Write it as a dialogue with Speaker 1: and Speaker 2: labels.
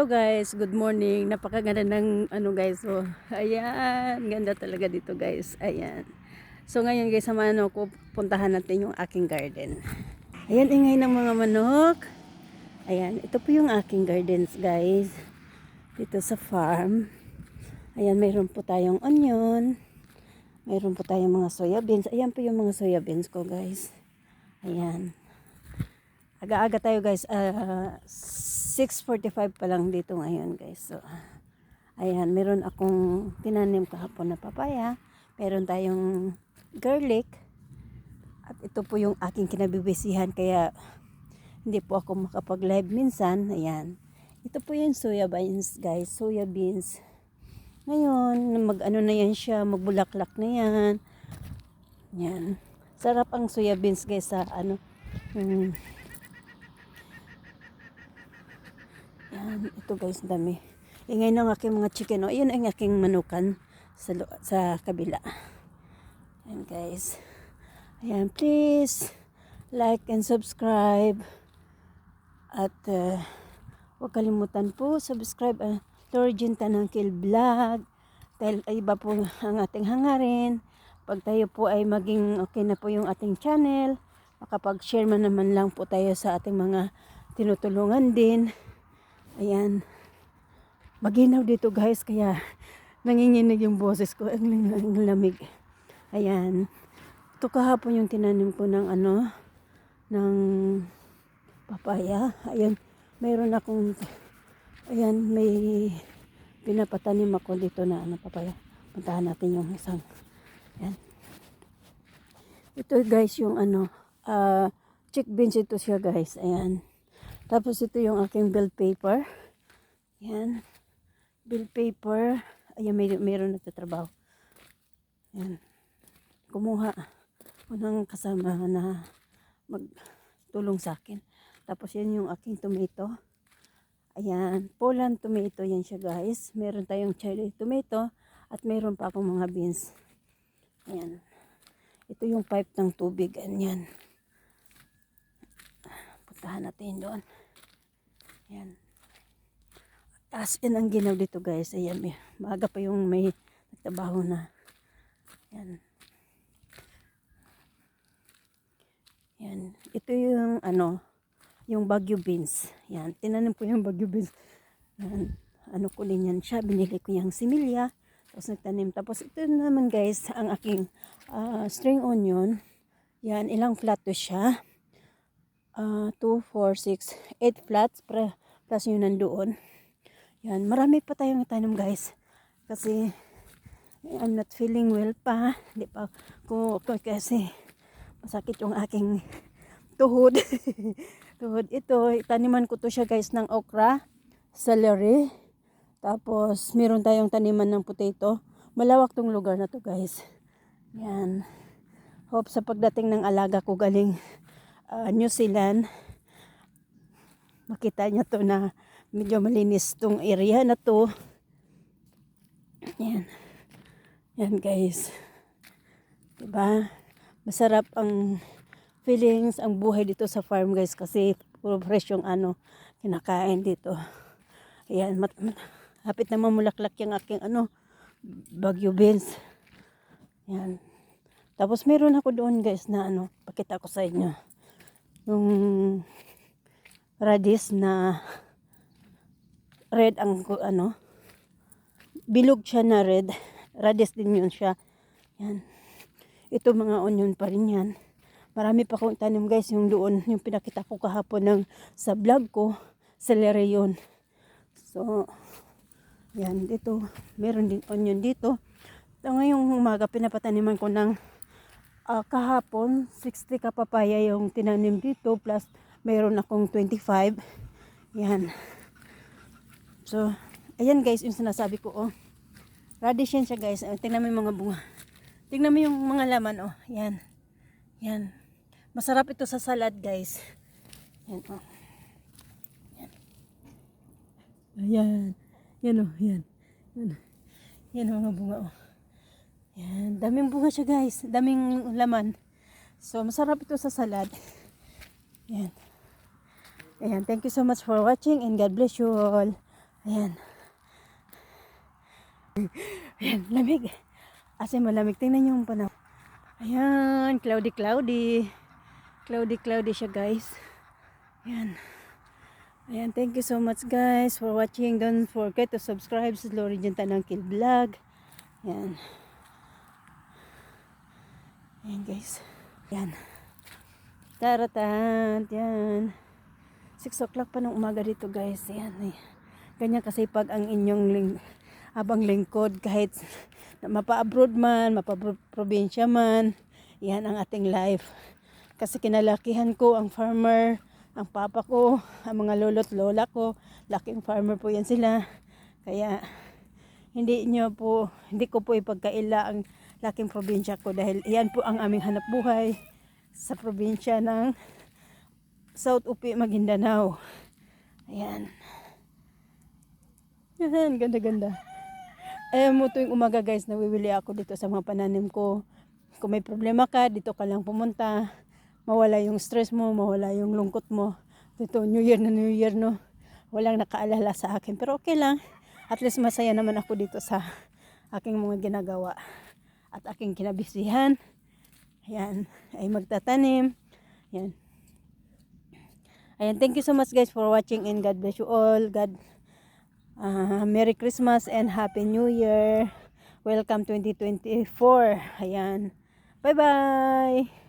Speaker 1: Hello guys, good morning. Napakaganda ng guys. So, ayan, ganda talaga dito guys. Ayan. So ngayon guys, samahan ko puntahan natin yung aking garden. Ayan, ingay ng mga manok. Ayan, ito po yung aking gardens guys. Dito sa farm. Ayan, mayroon po tayong onion. Mayroon po tayong mga soya beans. Ayan po yung mga soya beans ko guys. Ayan. Aga-aga tayo guys. 6:45 pa lang dito ngayon guys. So, ayan, meron akong tinanim kahapon na papaya. Meron tayong garlic. At ito po yung aking kinabibisihan kaya hindi po ako makapag-live minsan. Ayan. Ito po yung soya beans guys. Soya beans. Ngayon, mag-ano na yan siya. Magbulaklak na yan. Yan. Sarap ang soya beans guys sa yan, ito guys, dami. Ingay ng aking mga chicken. O, yun ang aking manukan sa kabila. Ayan guys. Ayan, please like and subscribe. At huwag kalimutan po, subscribe Lorigin Tanangkil Vlog. Dahil iba po ang ating hangarin. Pag tayo po ay maging okay na po yung ating channel, makapag-share man naman lang po tayo sa ating mga tinutulungan din. Ayan. Maginaw dito guys, kaya nanginginig yung boses ko. Ang lamig. Ayan. Ito kahapon yung tinanim ko ng ng papaya. Ayan. Mayroon akong, ayan, may pinapatanim ako dito na papaya. Puntahan natin yung isang, ayan. Ito guys yung chick beans ito siya guys. Ayan. Tapos ito yung aking bell paper. Yan. Bell paper. Ayan, mayroon nagtatrabaho. Yan. Kumuha ko ng kasama na magtulong sa akin. Tapos yan yung aking tomato. Ayan. Poland tomato yan siya guys. Meron tayong cherry tomato. At meron pa akong mga beans. Ayan. Ito yung pipe ng tubig. Ayan. Puntahan natin doon. Ayan. As in ang ginaw dito guys. Ayan. Maaga pa yung may nagtrabaho na. Ayan. Ayan. Ito yung yung Baguio beans. Ayan. Tinanim ko yung Baguio beans. Ayan. Ko din yan siya. Binili ko yung similya. Tapos nagtanim. Tapos ito naman guys. Ang aking string onion. Yan. Ilang flat to siya. 2, 4, 6, 8 flats plus yun nandoon. Yan, marami pa tayong itanim guys. Kasi I'm not feeling well pa. Hindi pa ko kasi masakit yung aking tuhod. Tuhod ito, itaniman ko to siya guys ng okra, celery. Tapos meron tayong taniman ng potato. Malawak tong lugar na to guys. Yan. Hope sa pagdating ng alaga ko galing New Zealand, makita niya to na medyo malinis tong area na to. Yan. Yan guys. Diba? Masarap ang feelings, ang buhay dito sa farm guys kasi puro fresh yung kinakain dito. Ayan. Hapit na mamulaklak yung aking Baguio beans. Yan. Tapos meron ako doon guys na pakita ko sa inyo. Yung radish na red ang bilog siya na red. Radish din yun siya. Yan. Ito mga onion pa rin yan. Marami pa akong tanim guys. Yung doon, yung pinakita ko kahapon sa vlog ko. Celery yun. So, yan. Dito, meron din onion dito. Ngayong umaga pinapataniman ko ng kahapon 60 ka papaya yung tinanim dito plus mayroon akong 25. Yan. So, ayan guys yung sinasabi ko radish yan siya guys. Tingnan mo yung mga bunga. Tingnan mo yung mga laman Yan. Yan. Masarap ito sa salad guys. Yan Yan. Ayan. Yan yan. Yan. Yan ang mga bunga Yan, daming bunga siya guys. Daming laman. So, masarap ito sa salad. Yan. Ayan, thank you so much for watching and God bless you all. Ayan. Ayan, lamig. As in, malamig. Tingnan niyo yung panahon. Ayan, cloudy, cloudy. Cloudy, cloudy siya, guys. Ayan. Ayan, thank you so much, guys, for watching. Don't forget to subscribe sa Lori Jantanang Kill Vlog. Ayan. Ayan, guys. Ayan. Taratan. Ayan. 6 o'clock pa ng umaga dito, guys. Ayan. Ganyan kasi pag ang inyong abang lingkod, kahit mapa-abroad man, mapa-probinsya man, yan ang ating life. Kasi kinalakihan ko ang farmer, ang papa ko, ang mga lolo't lola ko, laking farmer po yan sila. Kaya hindi ko po ipagkaila ang laking probinsya ko dahil yan po ang aming hanap buhay sa probinsya ng South Upi, Maguindanao. Ayan. Ayan, ganda-ganda. Ayan mo tuwing umaga, guys, nawiwili ako dito sa mga pananim ko. Kung may problema ka, dito ka lang pumunta. Mawala yung stress mo, mawala yung lungkot mo. Dito, New Year na New Year, no? Walang nakaalala sa akin. Pero okay lang. At least masaya naman ako dito sa aking mga ginagawa. At aking kinabisihan. Ayan, ay magtatanim. Ayan. Ayan, thank you so much, guys, for watching, and God bless you all. Merry Christmas and Happy New Year. Welcome 2024. Ayan. Bye-bye.